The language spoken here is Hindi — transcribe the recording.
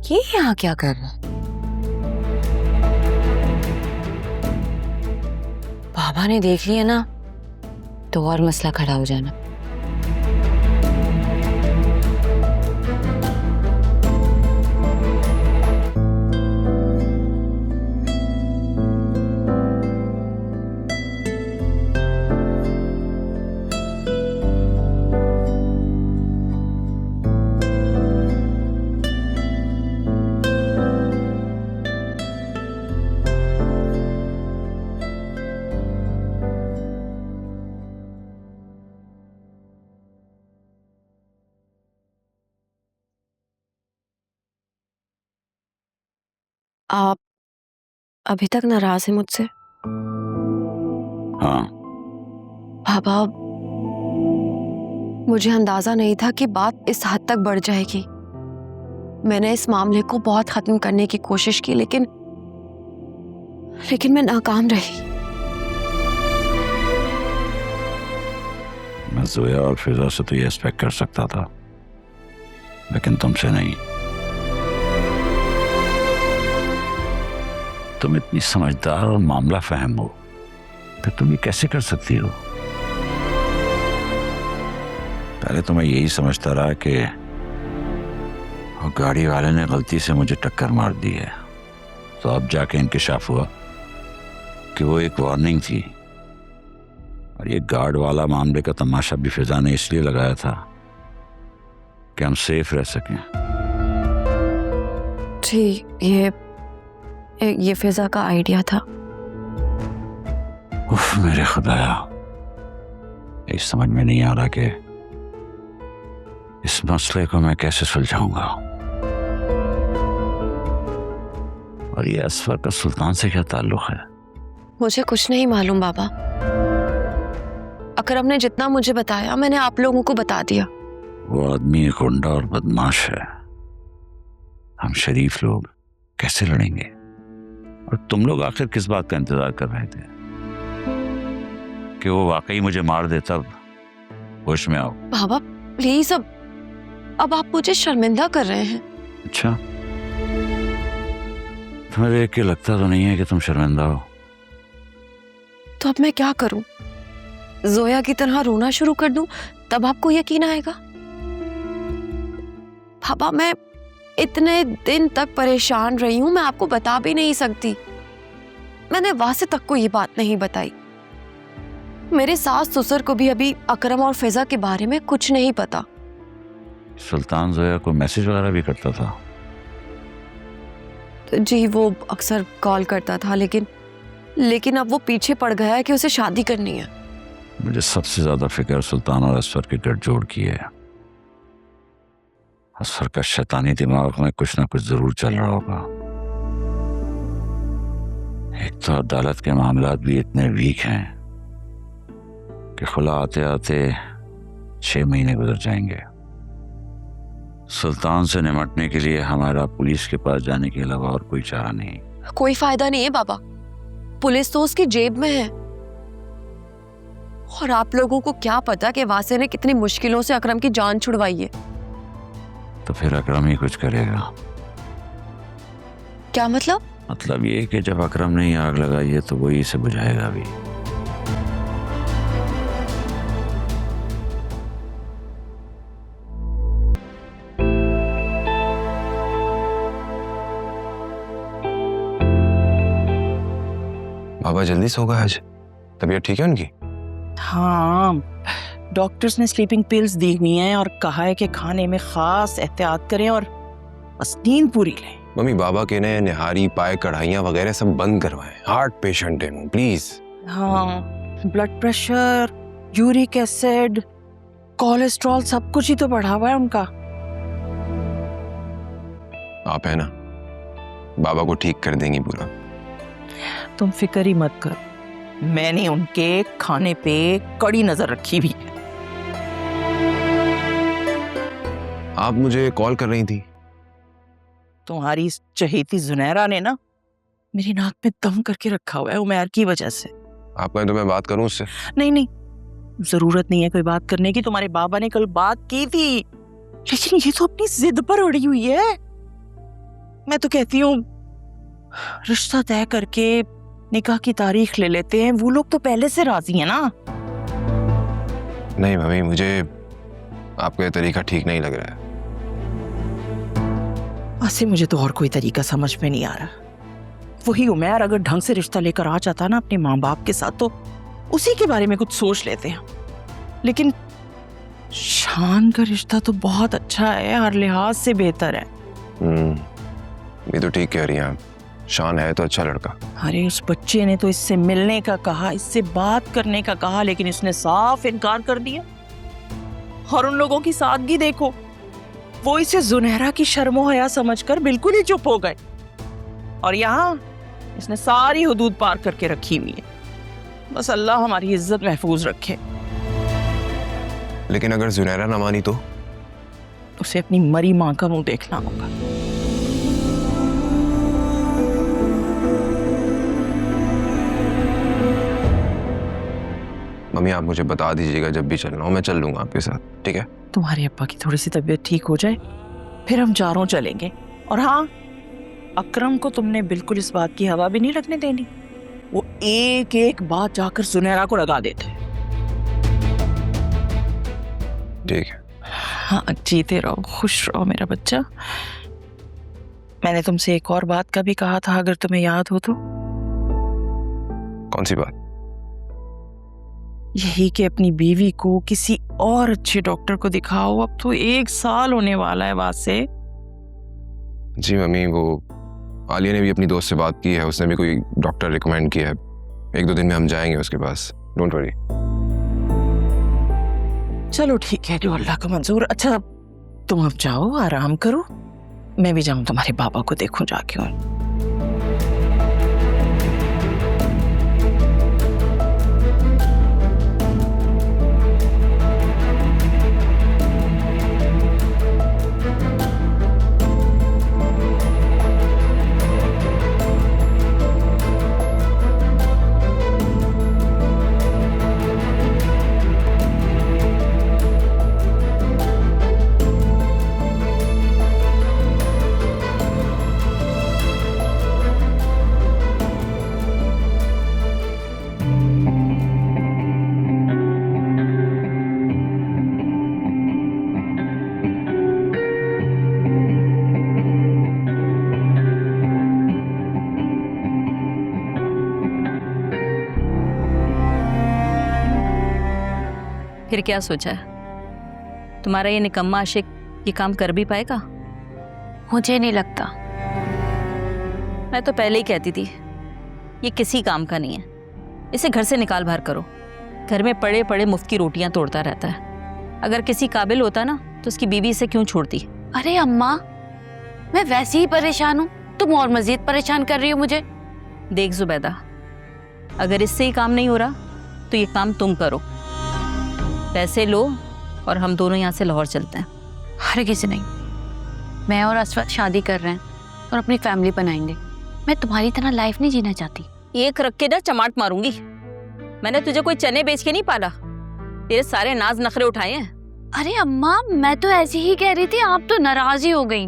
ये यहाँ क्या कर रहा है? बाबा ने देख लिया ना तो और मसला खड़ा हो जाना। आप अभी तक नाराज हैं मुझसे? हाँ। बाबा, मुझे अंदाजा नहीं था कि बात इस हद तक बढ़ जाएगी। मैंने इस मामले को बहुत खत्म करने की कोशिश की, लेकिन मैं नाकाम रही। मैं जोया और फिजा से तो ये एक्सपेक्ट कर सकता था, लेकिन तुमसे नहीं। तुम इतनी समझदार और मामला फहम हो, फिर तुम ये कैसे कर सकती हो? पहले तो मैं यही समझता रहा कि वो गाड़ी वाले ने गलती से मुझे टक्कर मार दी है, तो अब जाके इंकिशाफ हुआ कि वो एक वार्निंग थी। और ये गार्ड वाला मामले का तमाशा भी फिजा ने इसलिए लगाया था कि हम सेफ रह सकें। जी, ये फिजा का आइडिया था। उफ मेरे खुदाया, ये समझ में नहीं आ रहा कि इस मसले को मैं कैसे सुलझाऊंगा। और ये असफर का सुल्तान से क्या ताल्लुक है? मुझे कुछ नहीं मालूम बाबा। अकरम ने जितना मुझे बताया मैंने आप लोगों को बता दिया। वो आदमी एक गुंडा और बदमाश है। हम शरीफ लोग कैसे लड़ेंगे? और तुम लोग आखिर किस बात का इंतजार कर रहे थे? कि वो वाकई मुझे मार दे तब होश में आओ। बाबा प्लीज, अब आप मुझे शर्मिंदा कर रहे हैं। अच्छा, तुम्हें देख के लगता तो नहीं है कि तुम शर्मिंदा हो। तो अब मैं क्या करूं? जोया की तरह रोना शुरू कर दूं तब आपको यकीन आएगा? बाबा, मैं इतने दिन तक परेशान रही हूं, मैं आपको बता भी नहीं सकती। मैंने वासित तक को ये बात नहीं बताई। मेरे सास ससुर को भी अभी अकरम और फिजा के बारे में कुछ नहीं पता। सुल्तान जोया को मैसेज वगैरह भी करता था? जी, वो अक्सर कॉल करता था, लेकिन अब वो पीछे पड़ गया है कि उसे शादी करनी है। मुझे सबसे ज्यादा फिक्र सुल्तान और असफर के गठजोड़ की है। असफर का शैतानी दिमाग में कुछ ना कुछ जरूर चल रहा होगा। एक तो अदालत के मामलात भी इतने वीक हैं कि खुला आते आते 6 महीने गुजर जाएंगे। सुल्तान से निपटने के लिए हमारा पुलिस के पास जाने के अलावा और कोई चारा नहीं। कोई फायदा नहीं है बाबा, पुलिस तो उसकी जेब में है। और आप लोगों को क्या पता कि वासे ने कितनी मुश्किलों से अकरम की जान छुड़वाई है। तो फिर अकरम ही कुछ करेगा। क्या मतलब? मतलब ये कि जब अकरम ने ही आग लगाई है तो वही इसे बुझाएगा भी। बाबा जल्दी सो गए आज? तबीयत ठीक है उनकी? हाँ, डॉक्टर्स ने स्लीपिंग पिल्स दी हुई हैं और कहा है कि खाने में खास एहतियात करें और बस नींद पूरी लें। मम्मी, बाबा के ने निहारी पाए कढ़ाइयाँ वगैरह सब बंद करवाएं। हार्ट पेशेंट है वो, प्लीज। हाँ, blood pressure, uric acid, cholesterol सब कुछ ही तो बढ़ा हुआ है उनका। आप है ना, बाबा को ठीक कर देंगी पूरा। तुम फिक्र ही मत कर, मैंने उनके खाने पे कड़ी नजर रखी हुई है। आप मुझे कॉल कर रही थी? तुम्हारी इस चहेती जुनैरा ने ना मेरी नाक में दम करके रखा हुआ है उमैर की वजह से। आप कहें तो मैं बात करूं उससे? नहीं, जरूरत नहीं है कोई बात करने की। तुम्हारे बाबा ने कल बात की थी, लेकिन ये तो अपनी जिद पर अड़ी हुई है। मैं तो कहती हूँ रिश्ता तय करके निकाह की तारीख ले लेते हैं, वो लोग तो पहले से राजी हैं ना। नहीं मम्मी, मुझे आपका ये तरीका ठीक नहीं लग रहा है। वैसे मुझे तो और कोई तरीका समझ में नहीं आ रहा। वही उमैर अगर ढंग से रिश्ता लेकर आ जाता ना अपने माँ बाप के साथ, तो उसी के बारे में कुछ सोच लेते हैं। लेकिन शान का रिश्ता तो बहुत अच्छा है, हर लिहाज से बेहतर है। ये तो ठीक कह रही हैं आप, शान है तो अच्छा लड़का। अरे उस बच्चे ने तो इससे मिलने का कहा, इससे बात करने का कहा, लेकिन इसने साफ इनकार कर दिया। और उन लोगों की सादगी देखो, वो इसे जुनहरा की शर्मो हया समझकर बिल्कुल ही चुप हो गए। और यहाँ इसने सारी हुदूद पार करके रखी हुई है। बस अल्लाह हमारी इज्जत महफूज रखे। लेकिन अगर जुनैरा ना मानी तो? उसे अपनी मरी माँ का मुंह देखना होगा। मम्मी आप मुझे बता दीजिएगा जब भी चलना हो, मैं चल लूंगा आपके साथ, ठीक है? तुम्हारे अब्बा की थोड़ी सी तबीयत ठीक हो जाए, फिर हम चारों चलेंगे। और हाँ, अकरम को तुमने बिल्कुल इस बात की हवा भी नहीं लगने देनी। वो एक एक बात जाकर सुनहरा को लगा देते हैं। ठीक है। हाँ, जीते रहो, खुश रहो मेरा बच्चा। मैंने तुमसे एक और बात का भी कहा था, अगर तुम्हें याद हो तो। कौन सी बात? यही कि अपनी बीवी को किसी और अच्छे डॉक्टर को दिखाओ। अब तो 1 साल होने वाला है बात से। जी मम्मी, वो आलिया ने भी अपनी दोस्त से बात की है, उसने भी कोई डॉक्टर रिकमेंड किया है। 1-2 दिन में हम जाएंगे उसके पास, डोंट वरी। चलो ठीक है, जो अल्लाह का मंजूर। अच्छा तुम अब जाओ, आराम करो। मैं भी जाऊं तुम्हारे बाबा को देखूं जाके। और फिर क्या सोचा है? तुम्हारा ये निकम्मा आशिक ये काम कर भी पाएगा? मुझे नहीं लगता। मैं तो पहले ही कहती थी ये किसी काम का नहीं है, इसे घर से निकाल बाहर करो। घर में पड़े पड़े मुफ्त की रोटियां तोड़ता रहता है। अगर किसी काबिल होता ना तो उसकी बीवी इसे क्यों छोड़ती? अरे अम्मा, मैं वैसे ही परेशान हूँ, तुम और मजीद परेशान कर रही हो मुझे। देख जुबैदा, अगर इससे ही काम नहीं हो रहा तो ये काम तुम करो। पैसे लो और हम दोनों यहाँ से लाहौर चलते हैं। हर किसी नहीं, मैं और असवद शादी कर रहे हैं और अपनी फैमिली बनाएंगे। मैं तुम्हारी तरह लाइफ नहीं जीना चाहती। एक रख के ना चमाट मारूंगी। मैंने तुझे कोई चने बेच के नहीं पाला, तेरे सारे नाज नखरे उठाए हैं। अरे अम्मा, मैं तो ऐसी ही कह रही थी, आप तो नाराज ही हो गई।